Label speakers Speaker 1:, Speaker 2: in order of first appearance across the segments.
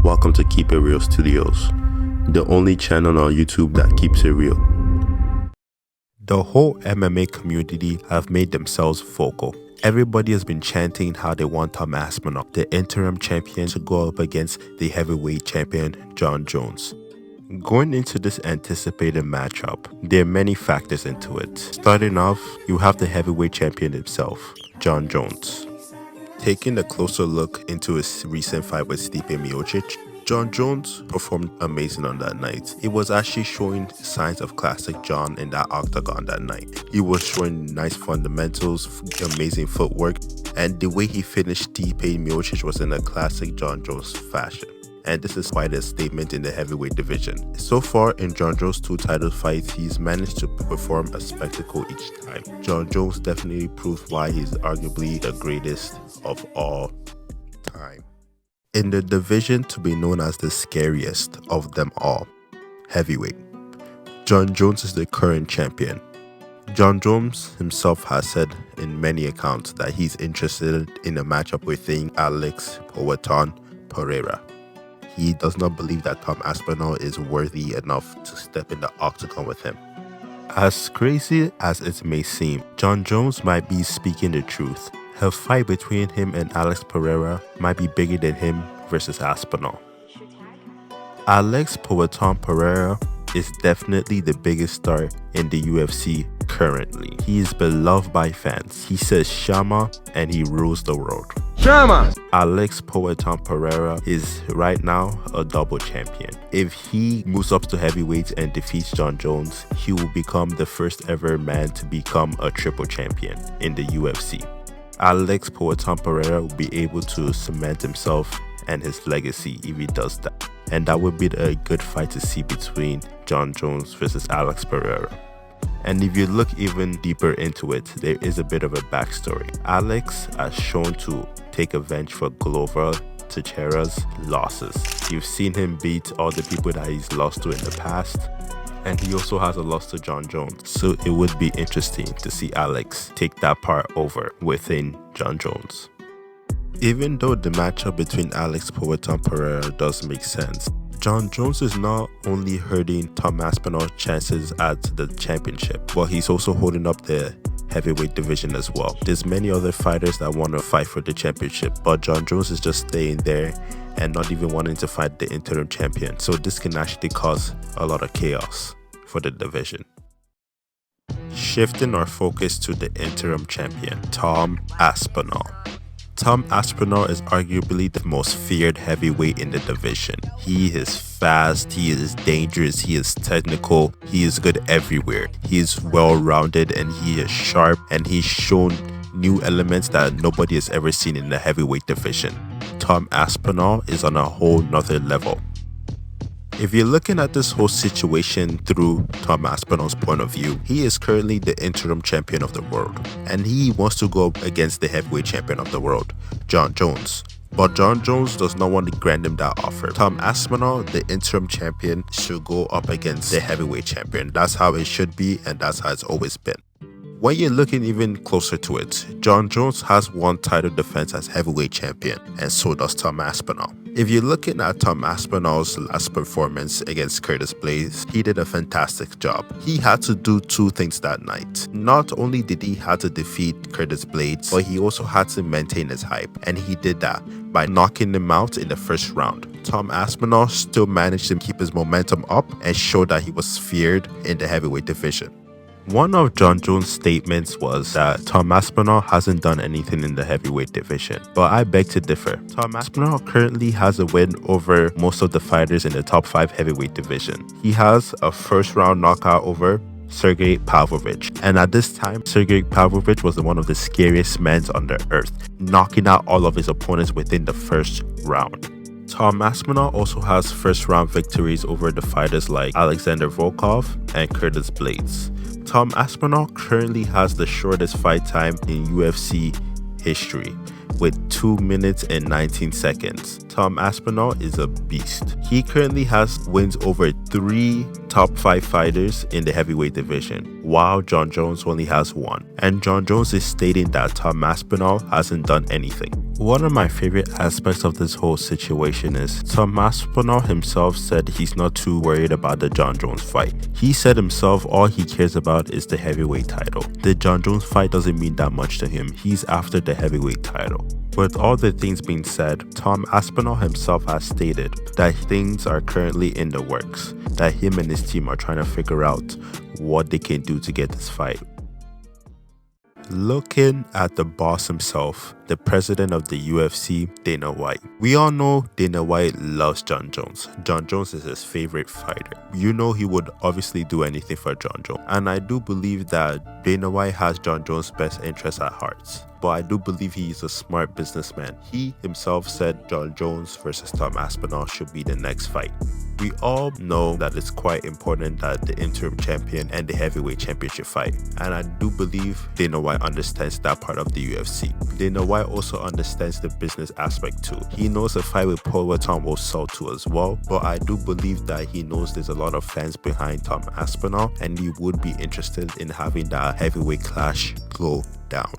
Speaker 1: Welcome to KeepItReal Studios, the only channel on YouTube that keeps it real. The whole MMA community have made themselves vocal. Everybody has been chanting how they want Tom Aspinall, the interim champion, to go up against the heavyweight champion, Jon Jones. Going into this anticipated matchup, there are many factors into it. Starting off, you have the heavyweight champion himself, Jon Jones. Taking a closer look into his recent fight with Stipe Miocic, Jon Jones performed amazing on that night. He was actually showing signs of classic Jon in that octagon that night. He was showing nice fundamentals, amazing footwork, and the way he finished Stipe Miocic was in a classic Jon Jones fashion. And this is quite a statement in the heavyweight division. So far in Jon Jones' 2 title fights, he's managed to perform a spectacle each time. Jon Jones definitely proves why he's arguably the greatest of all time. In the division to be known as the scariest of them all, heavyweight, Jon Jones is the current champion. Jon Jones himself has said in many accounts that he's interested in a matchup with Alex Pereira. He does not believe that Tom Aspinall is worthy enough to step in the octagon with him. As crazy as it may seem, Jon Jones might be speaking the truth. A fight between him and Alex Pereira might be bigger than him versus Aspinall. Alex Pereira is definitely the biggest star in the UFC currently. He is beloved by fans. He says Shama and he rules the world. Shama! Alex Pereira is right now a double champion. If he moves up to heavyweight and defeats Jon Jones, he will become the first ever man to become a triple champion in the UFC. Alex Pereira will be able to cement himself and his legacy if he does that. And that would be a good fight to see between Jon Jones versus Alex Pereira. And if you look even deeper into it, there is a bit of a backstory. Alex has shown to take revenge for Glover Teixeira's losses. You've seen him beat all the people that he's lost to in the past. And he also has a loss to Jon Jones. So it would be interesting to see Alex take that part over within Jon Jones. Even though the matchup between Alex Pereira does make sense, Jon Jones is not only hurting Tom Aspinall's chances at the championship, but he's also holding up the heavyweight division as well. There's many other fighters that want to fight for the championship, but Jon Jones is just staying there and not even wanting to fight the interim champion. So this can actually cause a lot of chaos for the division. Shifting our focus to the interim champion, Tom Aspinall. Tom Aspinall is arguably the most feared heavyweight in the division. He is fast, he is dangerous, he is technical, he is good everywhere. He is well-rounded and he is sharp, and he's shown new elements that nobody has ever seen in the heavyweight division. Tom Aspinall is on a whole nother level. If you're looking at this whole situation through Tom Aspinall's point of view, he is currently the interim champion of the world, and he wants to go up against the heavyweight champion of the world, Jon Jones. But Jon Jones does not want to grant him that offer. Tom Aspinall, the interim champion, should go up against the heavyweight champion. That's how it should be, and that's how it's always been. When you're looking even closer to it, Jon Jones has one title defense as heavyweight champion, and so does Tom Aspinall. If you're looking at Tom Aspinall's last performance against Curtis Blaydes, he did a fantastic job. He had to do 2 things that night. Not only did he have to defeat Curtis Blaydes, but he also had to maintain his hype, and he did that by knocking him out in the first round. Tom Aspinall still managed to keep his momentum up and show that he was feared in the heavyweight division. One of Jon Jones' statements was that Tom Aspinall hasn't done anything in the heavyweight division, but I beg to differ. Tom Aspinall currently has a win over most of the fighters in the top 5 heavyweight division. He has a first-round knockout over Sergey Pavlovich, and at this time, Sergey Pavlovich was one of the scariest men on the earth, knocking out all of his opponents within the first round. Tom Aspinall also has first-round victories over the fighters like Alexander Volkov and Curtis Blaydes. Tom Aspinall currently has the shortest fight time in UFC history, with 2 minutes and 19 seconds. Tom Aspinall is a beast. He currently has wins over 3 top 5 fighters in the heavyweight division, while Jon Jones only has 1. And Jon Jones is stating that Tom Aspinall hasn't done anything. One of my favorite aspects of this whole situation is Tom Aspinall himself said he's not too worried about the Jon Jones fight. He said himself all he cares about is the heavyweight title. The Jon Jones fight doesn't mean that much to him. He's after the heavyweight title. With all the things being said, Tom Aspinall himself has stated that things are currently in the works, that him and his team are trying to figure out what they can do to get this fight. Looking at the boss himself, the president of the UFC, Dana White. We all know Dana White loves Jon Jones. Jon Jones is his favorite fighter. You know he would obviously do anything for Jon Jones. And I do believe that Dana White has Jon Jones' best interests at heart. But I do believe he's a smart businessman. He himself said Jon Jones versus Tom Aspinall should be the next fight. We all know that it's quite important that the interim champion and the heavyweight championship fight. And I do believe Dana White understands that part of the UFC. Dana White also understands the business aspect too. He knows a fight with Paul Tom will sell too as well. But I do believe that he knows there's a lot of fans behind Tom Aspinall and he would be interested in having that heavyweight clash go down.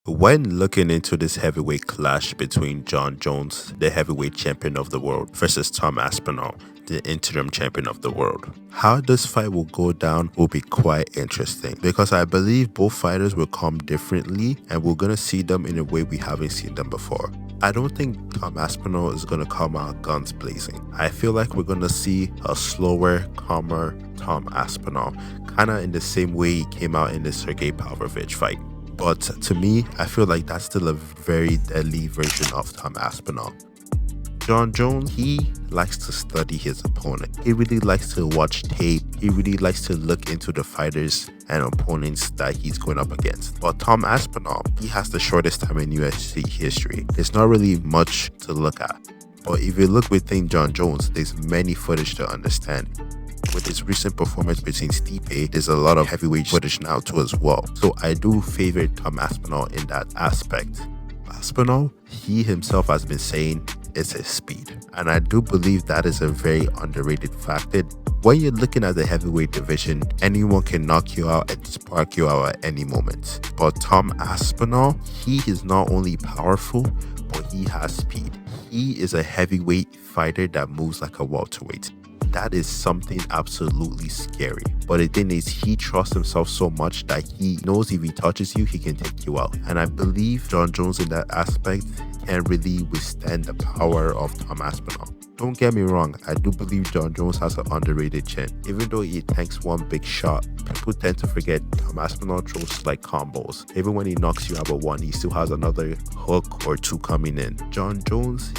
Speaker 1: When looking into this heavyweight clash between Jon Jones, the heavyweight champion of the world, versus Tom Aspinall, the interim champion of the world, how this fight will go down will be quite interesting because I believe both fighters will come differently and we're going to see them in a way we haven't seen them before. I don't think Tom Aspinall is going to come out guns blazing. I feel like we're going to see a slower, calmer Tom Aspinall, kind of in the same way he came out in the Sergey Pavlovich fight. But to me, I feel like that's still a very deadly version of Tom Aspinall. Jon Jones, he likes to study his opponent. He really likes to watch tape. He really likes to look into the fighters and opponents that he's going up against. But Tom Aspinall, he has the shortest time in UFC history. There's not really much to look at. But if you look within Jon Jones, there's many footage to understand. With his recent performance between Stipe, there's a lot of heavyweight footage now too as well. So I do favor Tom Aspinall in that aspect. Aspinall, he himself has been saying it's his speed. And I do believe that is a very underrated factor. When you're looking at the heavyweight division, anyone can knock you out and spark you out at any moment. But Tom Aspinall, he is not only powerful, but he has speed. He is a heavyweight fighter that moves like a welterweight. That is something absolutely scary. But the thing is, he trusts himself so much that he knows if he touches you, he can take you out. And I believe Jon Jones in that aspect can really withstand the power of Tom Aspinall. Don't get me wrong, I do believe Jon Jones has an underrated chin. Even though he tanks one big shot, people tend to forget Tom Aspinall throws like combos. Even when he knocks you out of one, he still has another hook or two coming in. Jon Jones,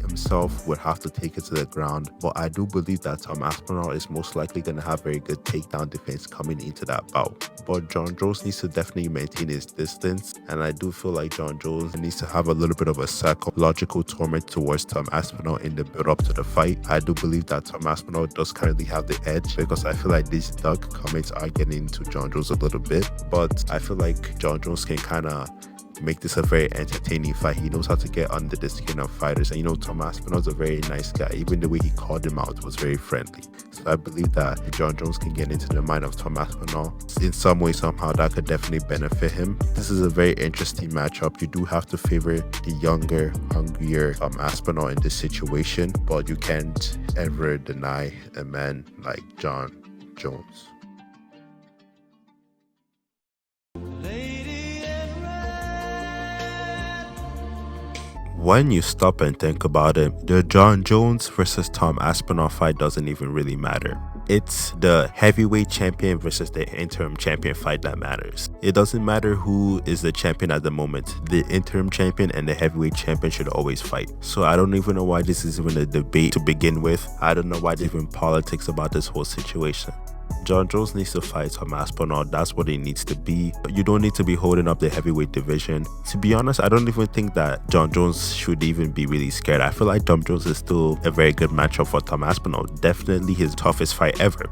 Speaker 1: himself would have to take it to the ground, but I do believe that Tom Aspinall is most likely going to have very good takedown defense coming into that bout. But Jon Jones needs to definitely maintain his distance, and I do feel like Jon Jones needs to have a little bit of a psychological torment towards Tom Aspinall in the build up to the fight. I do believe that Tom Aspinall does currently have the edge because I feel like these dark comments are getting into Jon Jones a little bit, but I feel like Jon Jones can kind of make this a very entertaining fight. He knows how to get under the skin of fighters, and you know Tom Aspinall's a very nice guy. Even the way he called him out was very friendly. So I believe that if Jon Jones can get into the mind of Tom Aspinall in some way, somehow, that could definitely benefit him. This is a very interesting matchup. You do have to favor the younger, hungrier Tom Aspinall in this situation, but you can't ever deny a man like Jon Jones. When you stop and think about it, the Jon Jones versus Tom Aspinall fight doesn't even really matter. It's the heavyweight champion versus the interim champion fight that matters. It doesn't matter who is the champion at the moment. The interim champion and the heavyweight champion should always fight. So I don't even know why this is even a debate to begin with. I don't know why there's even politics about this whole situation. Jon Jones needs to fight Tom Aspinall. That's what it needs to be. You don't need to be holding up the heavyweight division. To be honest, I don't even think that Jon Jones should even be really scared. I feel like Jon Jones is still a very good matchup for Tom Aspinall. Definitely his toughest fight ever.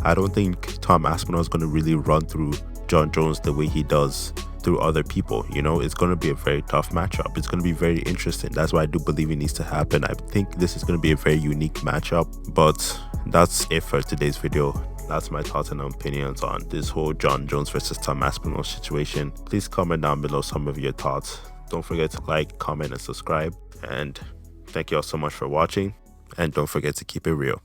Speaker 1: I don't think Tom Aspinall is going to really run through Jon Jones the way he does through other people. You know, it's going to be a very tough matchup. It's going to be very interesting. That's why I do believe it needs to happen. I think this is going to be a very unique matchup. But that's it for today's video. That's my thoughts and opinions on this whole Jon Jones versus Tom Aspinall situation. Please comment down below some of your thoughts. Don't forget to like, comment, and subscribe. And thank you all so much for watching. And don't forget to keep it real.